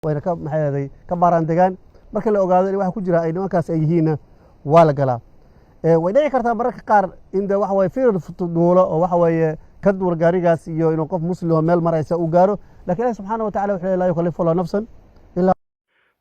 wayna ka maxay ka baaraan degaan marka la ogaado in waxa ku jira ay nimankaas ay yihiin waa la galaa way dhici kartaa mararka qaar in waxa way fiir duulo oo waxa way ka duur gaarigaas iyo inuu qof muslim meel maraysa uu gaaro laakiin Allah subhanahu wa ta'ala wuxuu la yukallifu nafsan illa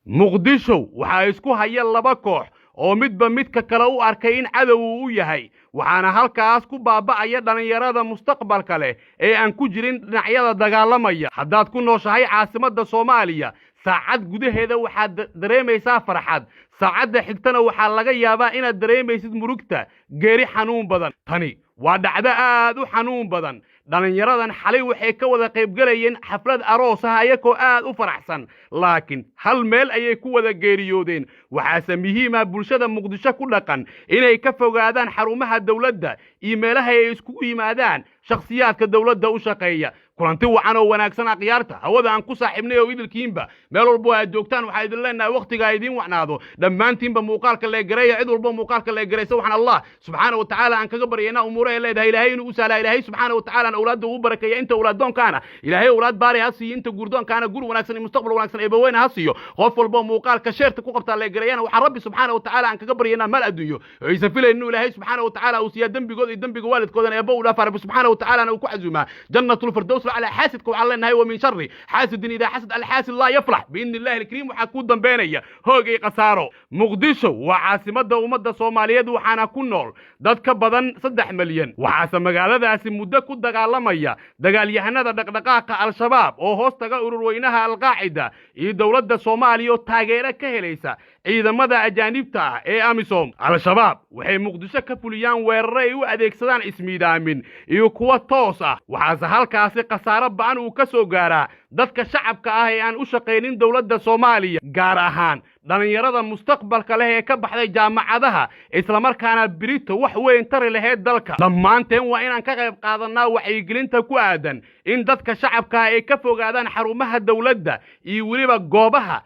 muqdisho waxa isku haya laba koox oo midba midka kale u arkay in cadow uu yahay waxaana halkaas ku baaba'aya dhalinyarada mustaqbalka leh ee aan ku jirin dhinacyada dagaalamaya haddaad ku nooshahay caasimadda Soomaaliya saacad gudaheeda waxaad dareemaysaa farxad saacadda xigtana waxaa laga yaabaa inaad dareemaysid murugta geeri xanuun badan tani waa dhacdo aad u xanuun badan dhalinyaradan xalay waxay ka wada qayb galayeen xaflad aroos ah ayagoo aad u faraxsan laakiin hal meel ayay ku wada geeriyoodeen waxaase muhiim ah bulshada muqdisho ku dhaqan inay ka fogaadaan xarumaha dawladda iyo meelaha ay iskugu yimaadaan shakhsiyaadka dawladda u shaqeeya kulanti wacan oo wanaagsan aqyaarta hawada aan ku saaxiibnay oo idilkiinba meel walba aad joogtaan waxa idin leenahay waqtiga idin wacnaado dhammaantiinba muuqaalka la gareeyo cid walba muuqaalka la gareeyo subhan allah subhanahu wa ta'ala aan kaga baryayna umuuraha leedahay ilaahay inuu u saala ilaahay subhanahu wa ta'ala awlaadu u barakeeyo inta awlaadonkaana ilaahay awlaad baari ha siiyo inta gurdoonkaana gur wanaagsan iyo mustaqbal wanaagsan ee baweyna ha siiyo qof walba muuqaalka sheerta ku qabta la gareeyana waxa rabbi subhanahu wa ta'ala aan kaga baryayna mal adduunyo aysan filayno ilaahay subhanahu wa ta'ala uu siiyo dambigood iyo dambiga waalidkoodan ee bawda rabbi subhanahu wa ta'ala uu ku cazuma jannatul firdaws على حاسدك وعلى النهاية ومن شر حاسد إذا حسد الحاسد لا يفلح بإذن الله الكريم وحكود بينيا هوجي قصارو مقدشو وعاصمة ومدة صومالية وحنا كنول دad ka badan 3 milyan waxa magaaladaasi muddo ku dagaalamaya dagaalyahanada dhaqdhaqaaqa al-shabaab oo hoostaga urur weynaha al-qaacida iyo dawladda Soomaaliya taageero ka helaysa ciidamada ajaanibta ah ee AMISOM al-shabaab waxay muqdisho ka fuliyaan weerar ay u adeegsadaan ismiidaamin iyo kuwa toos ah waxa halkaasi qasaaro baan uu ka soo gaaraa dadka shacabka ah ee aan u shaqeynin dawladda Soomaaliya gaar ahaan dhalinyarada mustaqbalka leh ee ka baxday jaamacadaha isla markaana birito wax weyn tari lahayd dalka dhammaanteen waa inaan ka qayb qaadanaa wacyigelinta ku aadan in dadka shacabka ay ka fogaadaan xarumaha dawladda iyo waliba goobaha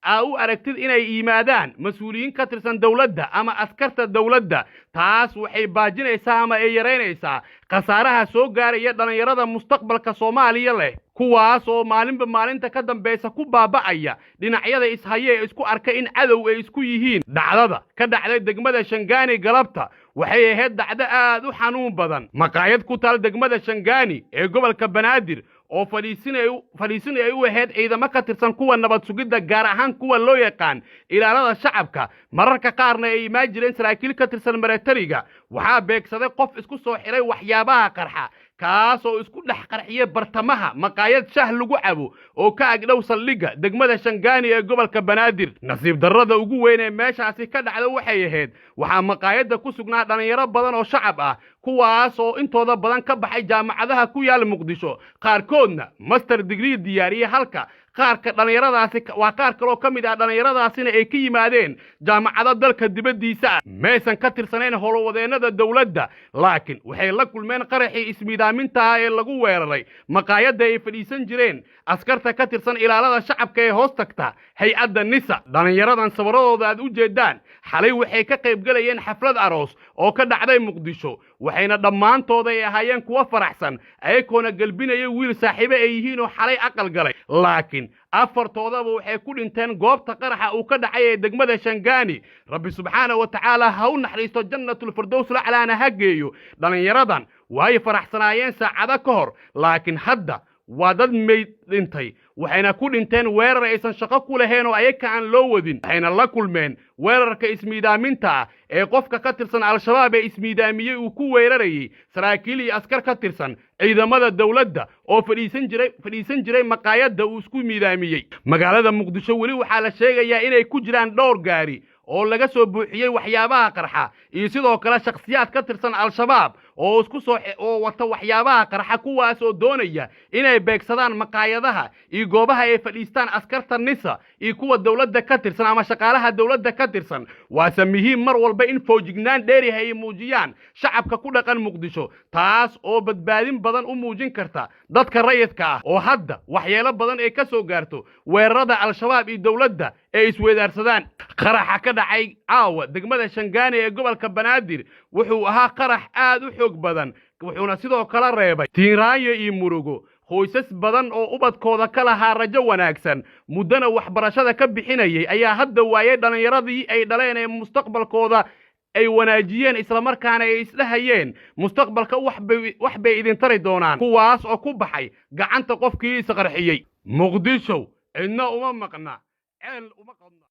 au aragtid inay yimaadaan mas'uuliyiin ka tirsan dawladda ama askarta dawladda taas waxay baajinaysaa ama ay yareynaysaa qasaaraha soo gaaraya dhalinyarada mustaqbalka Soomaaliya leh kuwaas oo maalinba maalinta ka dambaysa ku baaba'aya dhinacyada ishayay isku arkay in cadow ay isku yihiin dhacdada ka dhacday degmada Shangaani galabta waxay ahayd dhacdo aad u xanuun badan maqaayad ku taal degmada Shangaani ee gobolka Banaadir oo fariisinay u ahayd ciidamo ka tirsan kuwa nabad sugidda gaar ahaan kuwa loo yaqaan ilaalada shacabka mararka qaarna ay ma jireen saraakiil ka tirsan militariga waxa beegsaday qof isku soo xiray waxyaabaha qarxa kaas oo isku dhex qarxiyay bartamaha maqaayad shah lagu cabo oo ka agdhow saldhigga degmada Shangaani ee gobolka Banaadir nasiib darrada ugu weyn ee meeshaasi ka dhacday waxay ahayd waxa maqaayadda ku sugnaa dhalinyaro badan oo shacab ah kuwaas oo intooda badan ka baxay jaamacadaha ku yaal Muqdisho qaarkoodna master degree diyaariyay halka qaarka dhalinyaradaasi waa qaar kale oo kamid ah dhalinyaradaasina ay ka yimaadeen jaamacada dalka dibadiisa meesan ka tirsaneen howlwadeenada dawladda laakiin waxay la kulmeen qaraxii ismiidaaminta ee lagu weeraray maqaayadda ay fadhiisan jireen askarta ka tirsan ilaalada shacabka ee hoos tagta hay'adda nisa dhalinyaradan sabaradooda aad u jeedaan xalay waxay ka qayb galayeen xaflad aroos oo ka dhacday Muqdisho waxayna dhammaantooda ay ahaayeen kuwa faraxsan ayagoona galbinaya wiil saaxiibo ay yihiin oo xalay aqal galay laakiin afartoodaba waxay ku dhinteen goobta qaraxa uu ka dhacay ee degmada Shangaani rabbi subhanahu wa ta'ala ha u naxariisto jannatul firdaws la'alaana ha geeyo dhalinyaradan way faraxsanaayeen saacada ka hor laakiin hadda waa dad meyd dhintay waxayna ku dhinteen weerar aysan shaqo ku lahayn oo ayaga aan loo wadin waxayna la kulmeen weerarka ismiidaaminta ee qofka ka tirsan al-shabaab ee ismiidaamiyay uu ku weerarayay saraakiil iyo askar ka tirsan ciidamada dawladda oo fadhiisan jiray maqaayadda uu isku miidaamiyay magaalada Muqdisho wali waxa la sheegayaa inay ku jiraan dhowr gaari oo laga soo buuxiyay waxyaabaha qarxa iyo sidoo kale shakhsiyaad ka tirsan al-shabaab oo isku soo wata waxyaabaha qarxa kuwaas oo doonaya inay beegsadaan maqaayadaha iyo goobaha ay fadhiistaan askarta nisa iyo kuwa dawladda ka tirsan ama shaqaalaha dawladda ka tirsan waa muhiim mar walba in foojignaan dheeri ay muujiyaan shacabka ku dhaqan Muqdisho taas oo badbaadin badan u muujin karta dadka rayidka ah oo hadda waxyeelo badan ay ka soo gaarto weerarada al-shabaab iyo dawladda ay isweedaarsadaan qaraxa ka dhacay caawa degmada Shangaani ee gobolka Banaadir wuxuu ahaa qarax aad u xoog badan wuxuuna sidoo kale reebay tiiraayo iyo murugo qoysas badan oo ubadkooda ka lahaa rajo wanaagsan muddana waxbarashada ka bixinayay ayaa hadda waayay dhalinyaradii ay dhaleen ee mustaqbalkooda ay wanaajiyeen isla markaana ay isdhahayeen mustaqbalka wax bay idin tari doonaan kuwaas oo ku baxay gacanta qofkii isqarxiyey muqdisho cidna uma maqna ceel uma qodna